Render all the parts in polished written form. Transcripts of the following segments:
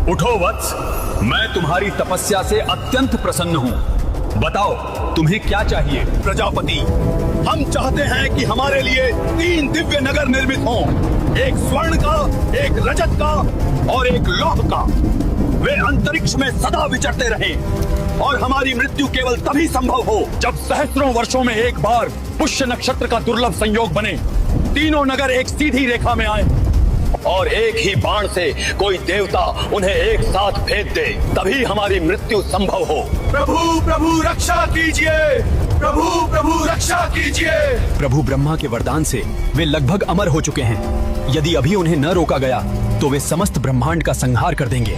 उठो वत्स, मैं तुम्हारी तपस्या से अत्यंत प्रसन्न हूँ। बताओ तुम्हें क्या चाहिए? प्रजापति, हम चाहते हैं कि हमारे लिए 3 दिव्य नगर निर्मित हों, एक स्वर्ण का, एक रजत का और एक लौह का। वे अंतरिक्ष में सदा विचरते रहें और हमारी मृत्यु केवल तभी संभव हो जब सहस्त्रों वर्षों में एक बार पुष्य नक्षत्र का दुर्लभ संयोग बने, तीनों नगर एक सीधी रेखा में आए और एक ही बाण से कोई देवता उन्हें एक साथ भेद दे, तभी हमारी मृत्यु संभव हो। प्रभु प्रभु रक्षा कीजिए, प्रभु प्रभु रक्षा कीजिए। प्रभु ब्रह्मा के वरदान से वे लगभग अमर हो चुके हैं। यदि अभी उन्हें न रोका गया तो वे समस्त ब्रह्मांड का संहार कर देंगे।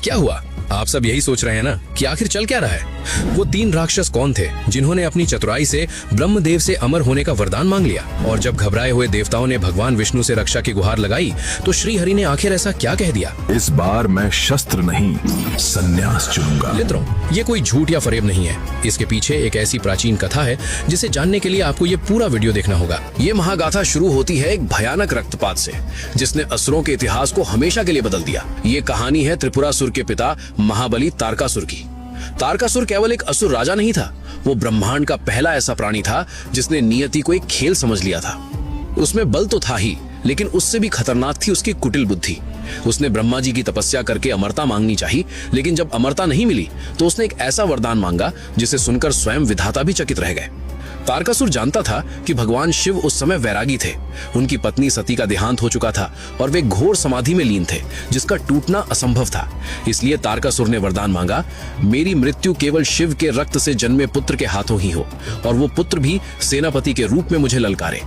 क्या हुआ? आप सब यही सोच रहे हैं ना कि आखिर चल क्या रहा है? वो 3 राक्षस कौन थे जिन्होंने अपनी चतुराई से ब्रह्मदेव से अमर होने का वरदान मांग लिया? और जब घबराए हुए देवताओं ने भगवान विष्णु से रक्षा की गुहार लगाई तो श्री हरि ने आखिर ऐसा क्या कह दिया? इस बार मैं शस्त्र नहीं, संन्यास चुनूंगा। मित्रों, ये कोई झूठ या फरेब नहीं है। इसके पीछे एक ऐसी प्राचीन कथा है जिसे जानने के लिए आपको ये पूरा वीडियो देखना होगा। ये महागाथा शुरू होती है एक भयानक रक्तपात से, जिसने असुरों के इतिहास को हमेशा के लिए बदल दिया। ये कहानी है त्रिपुरासुर के पिता महाबली तारकासुर की। तारकासुर केवल एक असुर राजा नहीं था, वो ब्रह्मांड का पहला ऐसा प्राणी था जिसने नियति को एक खेल समझ लिया था। उसमें बल तो था ही, लेकिन उससे भी खतरनाक थी उसकी कुटिल बुद्धि। उसने ब्रह्मा जी की तपस्या करके अमरता मांगनी चाहिए, लेकिन जब अमरता नहीं मिली तो उसने एक ऐसा वरदान मांगा जिसे सुनकर स्वयं विधाता भी चकित रह गए। तारकासुर जानता था कि भगवान शिव उस समय वैरागी थे। उनकी पत्नी सती का देहांत हो चुका था और वे घोर समाधि में लीन थे, जिसका टूटना असंभव था। इसलिए तारकासुर ने वरदान मांगा, मेरी मृत्यु केवल शिव के रक्त से जन्मे पुत्र के हाथों ही हो, और वो पुत्र भी सेनापति के रूप में मुझे ललकारे।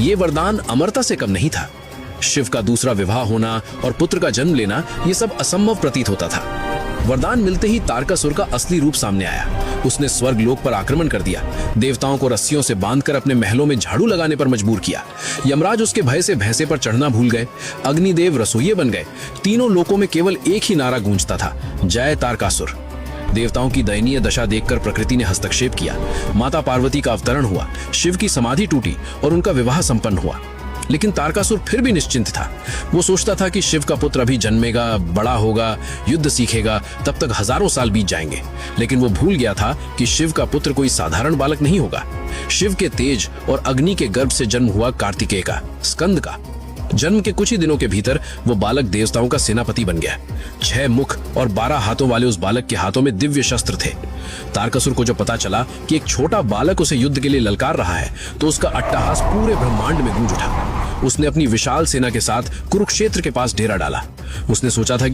ये वरदान अमरता से कम नहीं था। शिव का दूसरा विवाह होना और पुत्र का जन्म लेना, ये सब असंभव प्रतीत होता था। वरदान मिलते ही तारकासुर का असली रूप सामने आया। उसने स्वर्ग लोक पर आक्रमण कर दिया, देवताओं को रस्सियों से बांधकर अपने महलों में झाड़ू लगाने पर मजबूर किया। यमराज उसके भय से भैंसे पर चढ़ना भूल गए, अग्निदेव रसोइये बन गए। तीनों लोकों में केवल एक ही नारा गूंजता था, जय तारकासुर। देवताओं की दयनीय दशा देखकर प्रकृति ने हस्तक्षेप किया। माता पार्वती का अवतरण हुआ, शिव की समाधि टूटी और उनका विवाह संपन्न हुआ। लेकिन तारकासुर फिर भी निश्चिंत था। वो सोचता था कि शिव का पुत्र अभी जन्मेगा, बड़ा होगा, युद्ध सीखेगा, तब तक हजारों साल बीत जाएंगे। लेकिन वो भूल गया था कि शिव का पुत्र कोई साधारण बालक नहीं होगा। शिव के तेज और अग्नि के गर्भ से जन्म हुआ कार्तिकेय का, स्कंद का। जन्म के कुछ ही दिनों के भीतर वो बालक देवताओं का सेनापति बन गया। 6 मुख और 12 हाथों वाले उस बालक के हाथों में दिव्य शस्त्र थे। तारकासुर को जब पता चला कि एक छोटा बालक उसे युद्ध के लिए ललकार रहा है, तो उसका अट्टहास पूरे ब्रह्मांड में गूंज उठा। उसने अपनी विशाल सेना के साथ कुरुक्षेत्र के पास डेरा डाला। उसने सोचा था